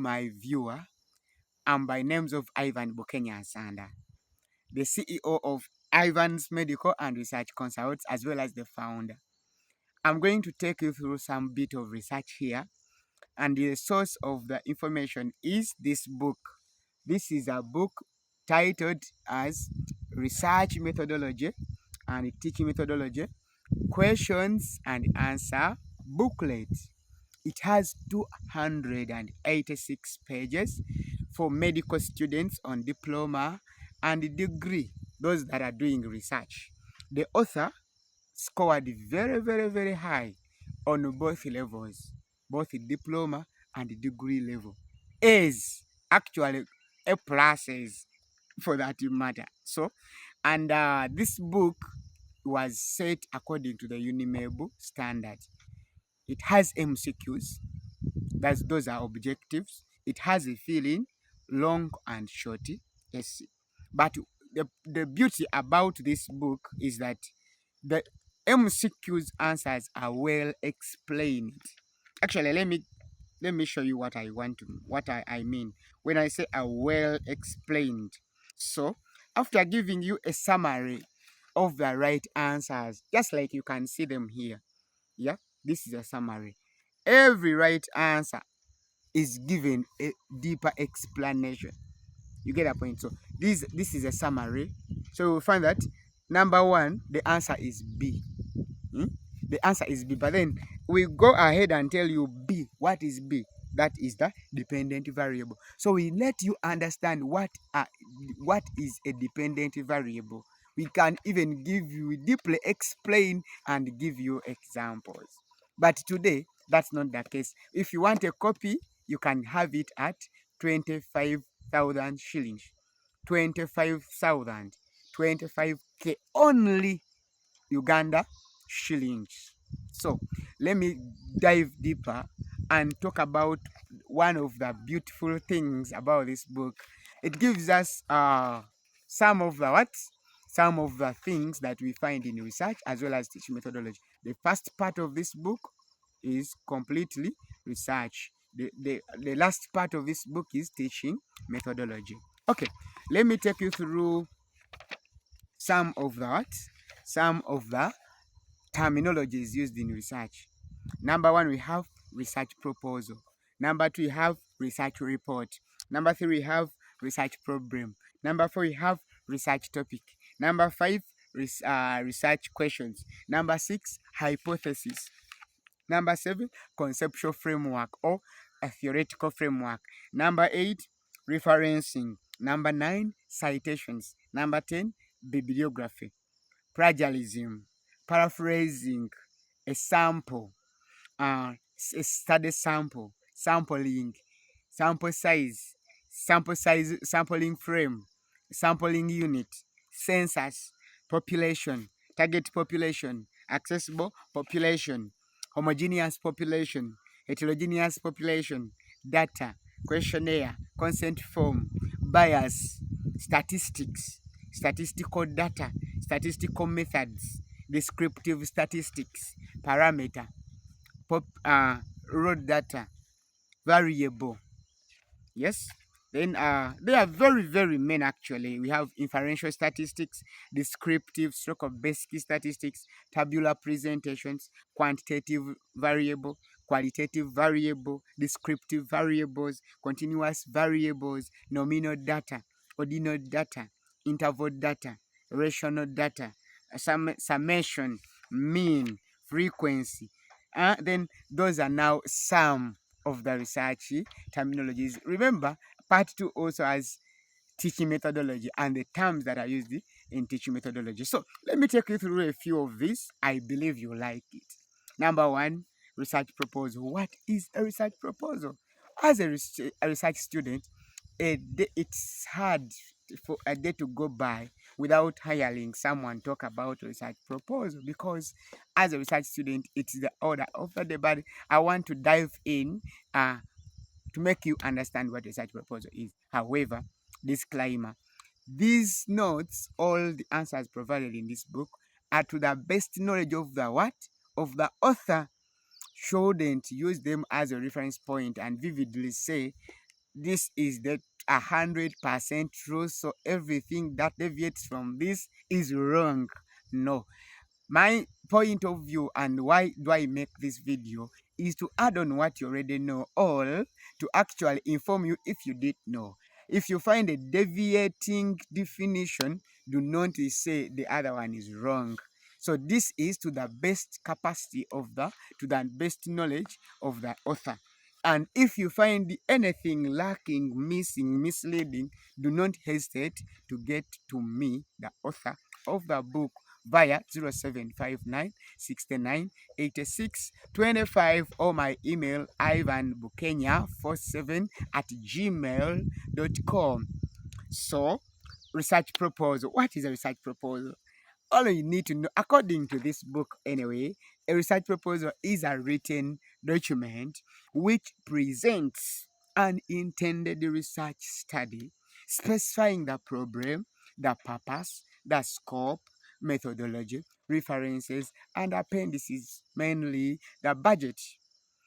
my viewer, I'm by names of Ivan Bokenya Sanda, the CEO of Ivan's Medical and Research Consults, as well as the founder. I'm going to take you through some bit of research here, and the source of the information is this book. This is a book titled as Research Methodology and Teaching Methodology, Questions and Answer Booklet. It has 286 pages for medical students on diploma and degree, those that are doing research. The author scored very, very, very high on both levels, both diploma and degree level. A's, actually A pluses for that matter. So, and this book was set according to the UNIMEB standard. It has MCQs, those are objectives. It has a filling, long and short essay. But the beauty about this book is that the MCQs answers are well explained. Actually, let me show you what I mean when I say are well explained. So after giving you a summary of the right answers, just like you can see them here, yeah, this is a summary. Every right answer is given a deeper explanation. You get a point? So this is a summary. So we'll find that number one, the answer is B. The answer is B. But then we go ahead and tell you B. What is B? That is the dependent variable. So we let you understand what is a dependent variable. We can even give you deeply explain and give you examples. But today, that's not the case. If you want a copy, you can have it at 25,000 shillings. 25,000. 25K only Uganda shillings. So let me dive deeper and talk about one of the beautiful things about this book. It gives us some of the things that we find in research as well as teaching methodology. The first part of this book is completely research. The last part of this book is teaching methodology. Okay, let me take you through some of the terminologies used in research. Number one, we have research proposal. Number two, we have research report. Number three, we have research problem. Number four, we have research topic. Number five, research questions. Number six, hypothesis. Number seven, conceptual framework or a theoretical framework. Number eight, referencing. Number nine, citations. Number 10, bibliography. Plagiarism, paraphrasing, a sample, a study sample, sampling, sample size, sampling frame, sampling unit, census, population, target population, accessible population, homogeneous population, heterogeneous population, data, questionnaire, consent form, bias, statistics, statistical data, statistical methods, descriptive statistics, parameter, raw data, variable. Yes. Then they are very, very many actually. We have inferential statistics, descriptive stroke of basic statistics, tabular presentations, quantitative variable, qualitative variable, descriptive variables, continuous variables, nominal data, ordinal data, interval data, rational data, summation, mean, frequency. Then those are now some of the research terminologies. Remember, part two also has teaching methodology and the terms that are used in teaching methodology. So let me take you through a few of these. I believe you like it. Number one, research proposal. What is a research proposal? As a research student, it's hard for a day to go by without hiring someone talk about research proposal, because as a research student, it's the order of the day. But I want to dive in to make you understand what research proposal is. However, disclaimer, these notes, all the answers provided in this book, are to the best knowledge of the what? Of the author. Shouldn't use them as a reference point and vividly say this is the 100% true. So everything that deviates from this is wrong. No, my point of view and why do I make this video is to add on what you already know, or to actually inform you if you did know. If you find a deviating definition, do not say the other one is wrong. So this is to the best capacity of to the best knowledge of the author. And if you find anything lacking, missing, misleading, do not hesitate to get to me, the author of the book, via 0759 69 86 25, or my email ivanbukenya47@gmail.com. So, research proposal. What is a research proposal? All you need to know, according to this book anyway, a research proposal is a written document which presents an intended research study specifying the problem, the purpose, the scope, methodology, references, and appendices, mainly the budget.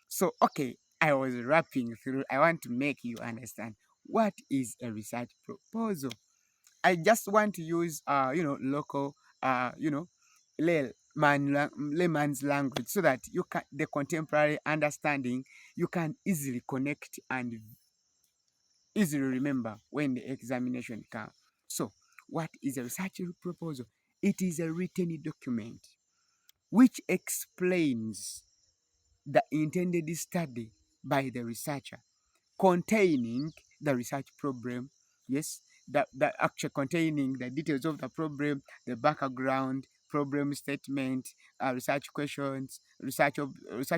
So, okay, I was wrapping through. I want to make you understand what is a research proposal. I just want to use local layman's language, so that you can the contemporary understanding, you can easily connect and easily remember when the examination comes. So, what is a research proposal? It is a written document which explains the intended study by the researcher, containing the research problem, yes, that actually containing the details of the problem, the background, problem statement, research questions, research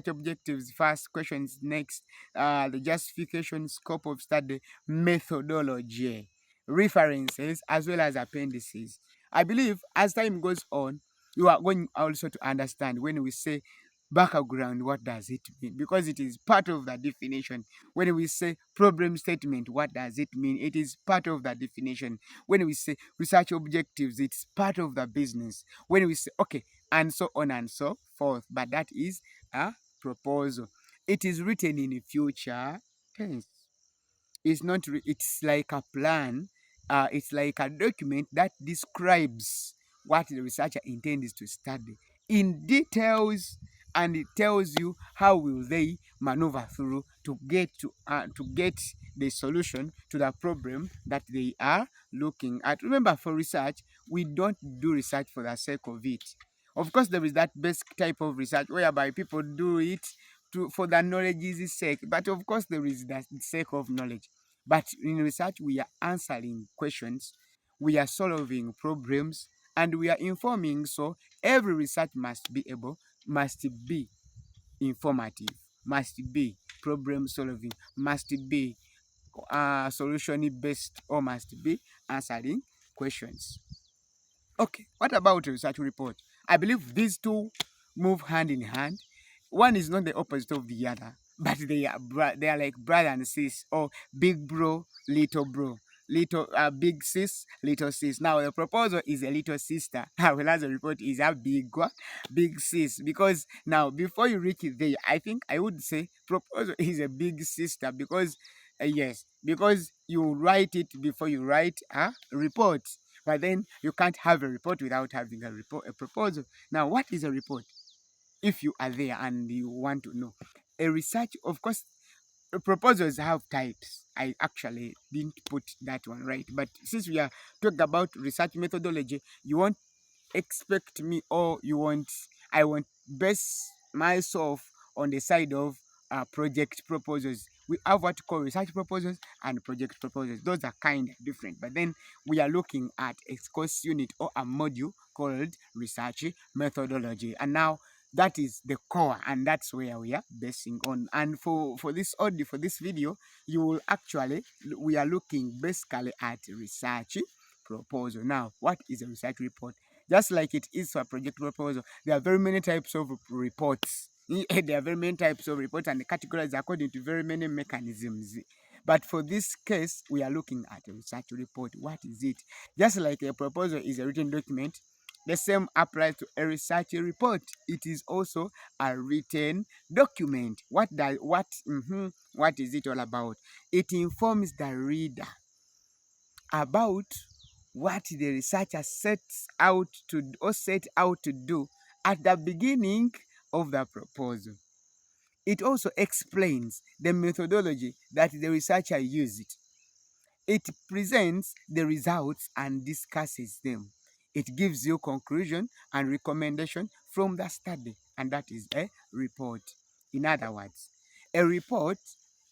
objectives first, questions next, the justification, scope of study, methodology, references, as well as appendices. I believe as time goes on, you are going also to understand when we say background, what does it mean? Because it is part of the definition. When we say problem statement, what does it mean? It is part of the definition. When we say research objectives, it's part of the business. When we say, okay, and so on and so forth. But that is a proposal. It is written in future tense. It's not it's like a plan. It's like a document that describes what the researcher intends to study in details, and it tells you how will they maneuver through to get the solution to the problem that they are looking at. Remember, for research, we don't do research for the sake of it. Of course, there is that basic type of research whereby people do it for the knowledge's sake, but of course there is the sake of knowledge. But in research, we are answering questions, we are solving problems, and we are informing. So every research must be informative, must be problem solving, must be solution based, or must be answering questions. Okay, what about a research report? I believe these two move hand in hand. One is not the opposite of the other, but they are like brother and sis, or big bro, little bro. Little big sis, little sis. Now the proposal is a little sister, whereas the report is a big what? Big sis. Because now before you reach it there, I think I would say proposal is a big sister, because yes, because you write it before you write a report. But then you can't have a report without having a proposal. Now, what is a report? If you are there and you want to know, a research, of course, proposals have types. I actually didn't put that one right, but since we are talking about research methodology, you won't expect me, or I won't base myself on the side of project proposals. We have what we call research proposals and project proposals. Those are kind of different, but then we are looking at a course unit or a module called research methodology. And now that is the core, and that's where we are basing on. And for this audio, for this video, you will actually, we are looking basically at research proposal. Now, what is a research report? Just like it is for a project proposal, there are very many types of reports. There are very many types of reports, and categorized according to very many mechanisms. But for this case, we are looking at a research report. What is it? Just like a proposal is a written document, The same applies to a research report. It is also a written document. What is it all about? It informs the reader about what the researcher set out to do at the beginning of the proposal. It also explains the methodology that the researcher used. It presents the results and discusses them. It gives you conclusion and recommendation from the study, and that is a report. In other words, a report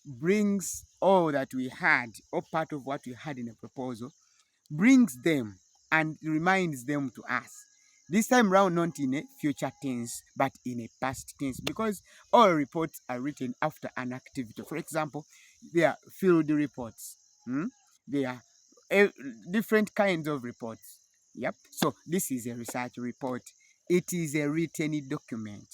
brings all that we had, or part of what we had in a proposal, brings them and reminds them to us. This time round, not in a future tense, but in a past tense, because all reports are written after an activity. For example, there are field reports. Hmm? There are eh, different kinds of reports. Yep. So this is a research report. It is a written document.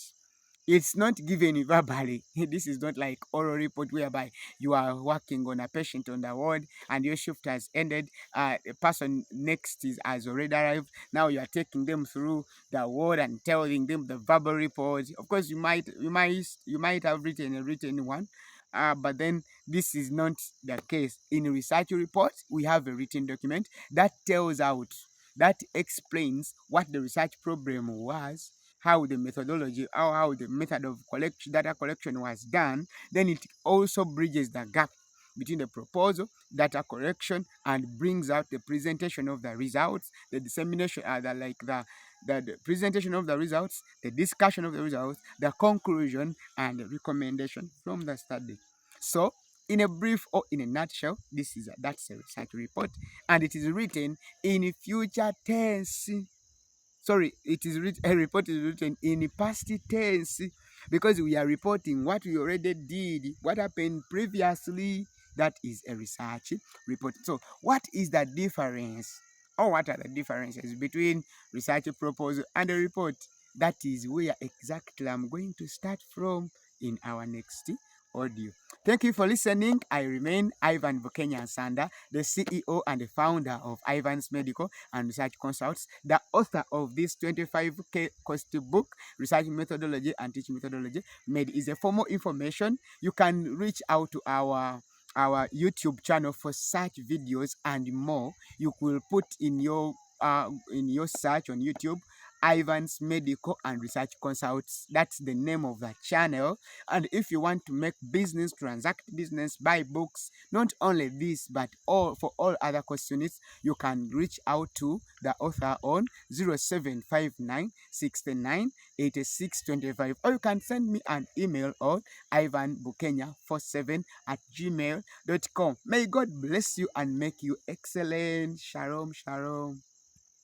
It's not given verbally. This is not like oral report whereby you are working on a patient on the ward and your shift has ended. The person next has already arrived. Now you are taking them through the ward and telling them the verbal report. Of course, you might have written a written one, but then this is not the case. In a research report, we have a written document that explains what the research problem was, how the methodology, or how the method of data collection was done. Then it also bridges the gap between the proposal, data collection, and brings out the presentation of the results, the dissemination, the presentation of the results, the discussion of the results, the conclusion, and the recommendation from the study. So, in a brief or in a nutshell, that's a research report, and it is written in future tense. Sorry, a report is written in past tense, because we are reporting what we already did, what happened previously. That is a research report. So what is the difference, or what are the differences between research proposal and a report? That is where exactly I'm going to start from in our next audio. Thank you for listening. I remain Ivan Bukenya Sanda, the CEO and the founder of Ivan's Medical and Research Consults, the author of this 25K cost book, Research Methodology and Teaching Methodology. Made is a for more information. You can reach out to our YouTube channel for such videos and more. You will put in your search on YouTube, Ivan's Medical and Research Consults. That's the name of the channel. And if you want to make business, transact business, buy books, not only this, but all other questions, you can reach out to the author on 0759 69 86 25, or you can send me an email on ivanbukenya47 at gmail.com. May God bless you and make you excellent. Shalom, shalom.